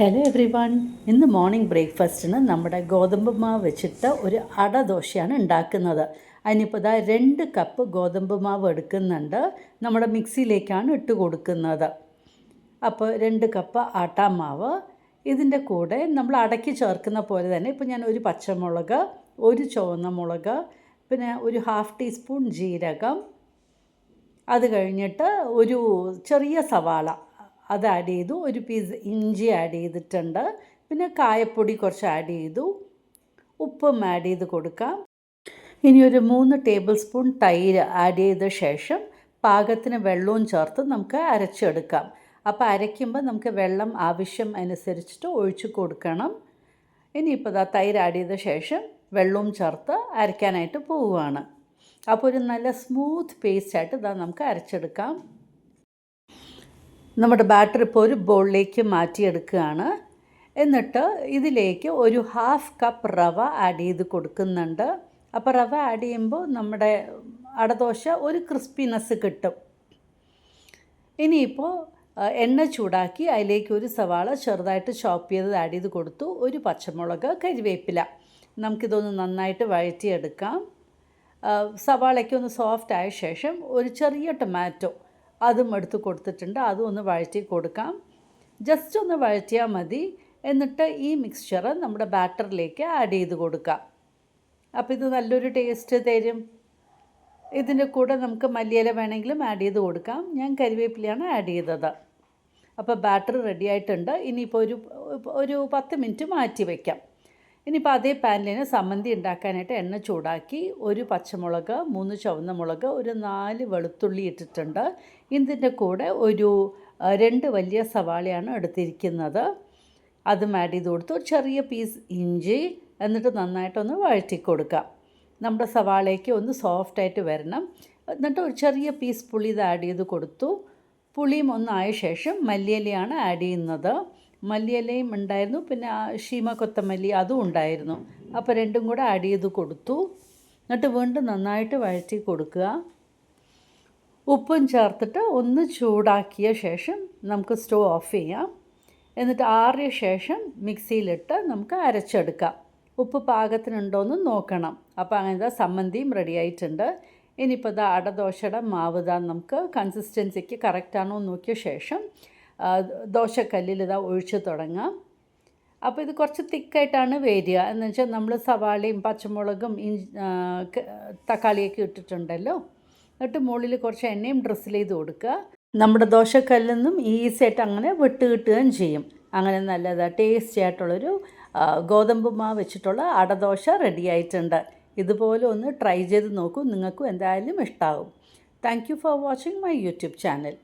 Hello every one. ഇന്ന് morning ബ്രേക്ക്ഫാസ്റ്റിന് നമ്മുടെ ഗോതമ്പ് മാവ് വെച്ചിട്ട് ഒരു അട ദോശയാണ് ഉണ്ടാക്കുന്നത്. അതിനിപ്പോൾ 2 കപ്പ് ഗോതമ്പ് മാവ് എടുക്കുന്നുണ്ട്. നമ്മുടെ മിക്സിയിലേക്കാണ് ഇട്ട് കൊടുക്കുന്നത്. അപ്പോൾ 2 കപ്പ് ആട്ടാമാവ്. ഇതിൻ്റെ കൂടെ നമ്മൾ അടയ്ക്ക് ചേർക്കുന്ന പോലെ തന്നെ ഇപ്പോൾ ഞാൻ ഒരു പച്ചമുളക്, ഒരു ചുവന്ന മുളക്, പിന്നെ ഒരു 1/2 ടീസ്പൂൺ ജീരകം, അത് കഴിഞ്ഞിട്ട് ഒരു ചെറിയ സവാള അത് ആഡ് ചെയ്തു, ഒരു പീസ് ഇഞ്ചി ആഡ് ചെയ്തിട്ടുണ്ട്, പിന്നെ കായപ്പൊടി കുറച്ച് ആഡ് ചെയ്തു, ഉപ്പും ആഡ് ചെയ്ത് കൊടുക്കാം. ഇനി ഒരു 3 ടേബിൾ സ്പൂൺ തൈര് ആഡ് ചെയ്ത ശേഷം പാകത്തിന് വെള്ളവും ചേർത്ത് നമുക്ക് അരച്ചെടുക്കാം. അപ്പോൾ അരയ്ക്കുമ്പോൾ നമുക്ക് വെള്ളം ആവശ്യം അനുസരിച്ചിട്ട് ഒഴിച്ച് കൊടുക്കണം. ഇനിയിപ്പോൾ തൈര് ആഡ് ചെയ്ത ശേഷം വെള്ളവും ചേർത്ത് അരയ്ക്കാനായിട്ട് പോവുകയാണ്. അപ്പോൾ ഒരു നല്ല സ്മൂത്ത് പേസ്റ്റായിട്ട് നമുക്ക് അരച്ചെടുക്കാം. നമ്മുടെ ബാറ്റർ ഇപ്പോൾ ഒരു ബൗളിലേക്ക് മാറ്റിയെടുക്കുകയാണ്. എന്നിട്ട് ഇതിലേക്ക് ഒരു 1/2 കപ്പ് റവ ആഡ് ചെയ്ത് കൊടുക്കുന്നുണ്ട്. അപ്പോൾ റവ ആഡ് ചെയ്യുമ്പോൾ നമ്മുടെ അടദോശ ഒരു ക്രിസ്പിനെസ് കിട്ടും. ഇനിയിപ്പോൾ എണ്ണ ചൂടാക്കി അതിലേക്ക് ഒരു സവാള ചെറുതായിട്ട് ചോപ്പ് ചെയ്ത് ആഡ് ചെയ്ത് കൊടുത്തു, ഒരു പച്ചമുളക്, കരിവേപ്പില. നമുക്കിതൊന്ന് നന്നായിട്ട് വഴറ്റിയെടുക്കാം. സവാളയ്ക്ക് ഒന്ന് സോഫ്റ്റ് ആയ ശേഷം ഒരു ചെറിയ ടൊമാറ്റോ അതും എടുത്ത് കൊടുത്തിട്ടുണ്ട്. അതും ഒന്ന് വഴറ്റി കൊടുക്കാം. ജസ്റ്റ് ഒന്ന് വഴറ്റിയാൽ മതി. എന്നിട്ട് ഈ മിക്സ്ചർ നമ്മുടെ ബാറ്ററിലേക്ക് ആഡ് ചെയ്ത് കൊടുക്കാം. അപ്പോൾ ഇത് നല്ലൊരു ടേസ്റ്റ് തരും. ഇതിൻ്റെ കൂടെ നമുക്ക് മല്ലിയില വേണമെങ്കിലും ആഡ് ചെയ്ത് കൊടുക്കാം. ഞാൻ കരിവേപ്പിലയാണ് ആഡ് ചെയ്തത്. അപ്പോൾ ബാറ്റർ റെഡി ആയിട്ടുണ്ട്. ഇനിയിപ്പോൾ ഒരു 10 മിനിറ്റ് മാറ്റി വയ്ക്കാം. ഇനിയിപ്പോൾ അതേ പാനിൽ സമ്മന്തി ഉണ്ടാക്കാനായിട്ട് എണ്ണ ചൂടാക്കി ഒരു പച്ചമുളക്, 3 ചുവന്ന മുളക്, ഒരു 4 വെളുത്തുള്ളി ഇട്ടിട്ടുണ്ട്. ഇതിൻ്റെ കൂടെ ഒരു 2 വലിയ സവാളയാണ് എടുത്തിരിക്കുന്നത്. അതും ആഡ് ചെയ്ത് കൊടുത്തു. ഒരു ചെറിയ പീസ് ഇഞ്ചി. എന്നിട്ട് നന്നായിട്ടൊന്ന് വഴറ്റി കൊടുക്കാം. നമ്മുടെ സവാളയ്ക്ക് ഒന്ന് സോഫ്റ്റായിട്ട് വരണം. എന്നിട്ട് ഒരു ചെറിയ പീസ് പുളി ഇത് ആഡ് ചെയ്ത് കൊടുത്തു. പുളിയും ഒന്നായ ശേഷം മല്ലിയിലയാണ് ആഡ് ചെയ്യുന്നത്. മല്ലിയിലയും ഉണ്ടായിരുന്നു, പിന്നെ ഷീമ കൊത്തമല്ലി അതും ഉണ്ടായിരുന്നു. അപ്പോൾ രണ്ടും കൂടെ ആഡ് ചെയ്ത് കൊടുത്തു. എന്നിട്ട് വീണ്ടും നന്നായിട്ട് വഴറ്റി കൊടുക്കുക. ഉപ്പും ചേർത്തിട്ട് ഒന്ന് ചൂടാക്കിയ ശേഷം നമുക്ക് സ്റ്റവ് ഓഫ് ചെയ്യാം. എന്നിട്ട് ആറിയ ശേഷം മിക്സിയിലിട്ട് നമുക്ക് അരച്ചെടുക്കാം. ഉപ്പ് പാകത്തിനുണ്ടോയെന്ന് നോക്കണം. അപ്പോൾ അങ്ങനെ സമ്മന്തിയും റെഡി ആയിട്ടുണ്ട്. ഇനിയിപ്പോൾ അടദോശയുടെ മാവ് നമുക്ക് കൺസിസ്റ്റൻസിക്ക് കറക്റ്റാണോ എന്ന് നോക്കിയ ശേഷം ദോശക്കല്ലിൽ ഒഴിച്ച് തുടങ്ങാം. അപ്പോൾ ഇത് കുറച്ച് തിക്കായിട്ടാണ് വരിക. എന്ന് വെച്ചാൽ നമ്മൾ സവാളയും പച്ചമുളകും തക്കാളിയൊക്കെ ഇട്ടിട്ടുണ്ടല്ലോ. എന്നിട്ട് മുകളിൽ കുറച്ച് എണ്ണയും ഡ്രിസിൽ ചെയ്ത് കൊടുക്കുക. നമ്മുടെ ദോശക്കല്ലിൽ നിന്നും ഈസി ആയിട്ട് അങ്ങനെ വിട്ട് കിട്ടുകയും ചെയ്യും. അങ്ങനെ നല്ലതാണ്, ടേസ്റ്റി ആയിട്ടുള്ളൊരു ഗോതമ്പ് മാവ് വെച്ചിട്ടുള്ള അടദോശ റെഡി ആയിട്ടുണ്ട്. ഇതുപോലെ ഒന്ന് ട്രൈ ചെയ്ത് നോക്കൂ, നിങ്ങൾക്കും എന്തായാലും ഇഷ്ടമാകും. Thank you for watching my YouTube channel.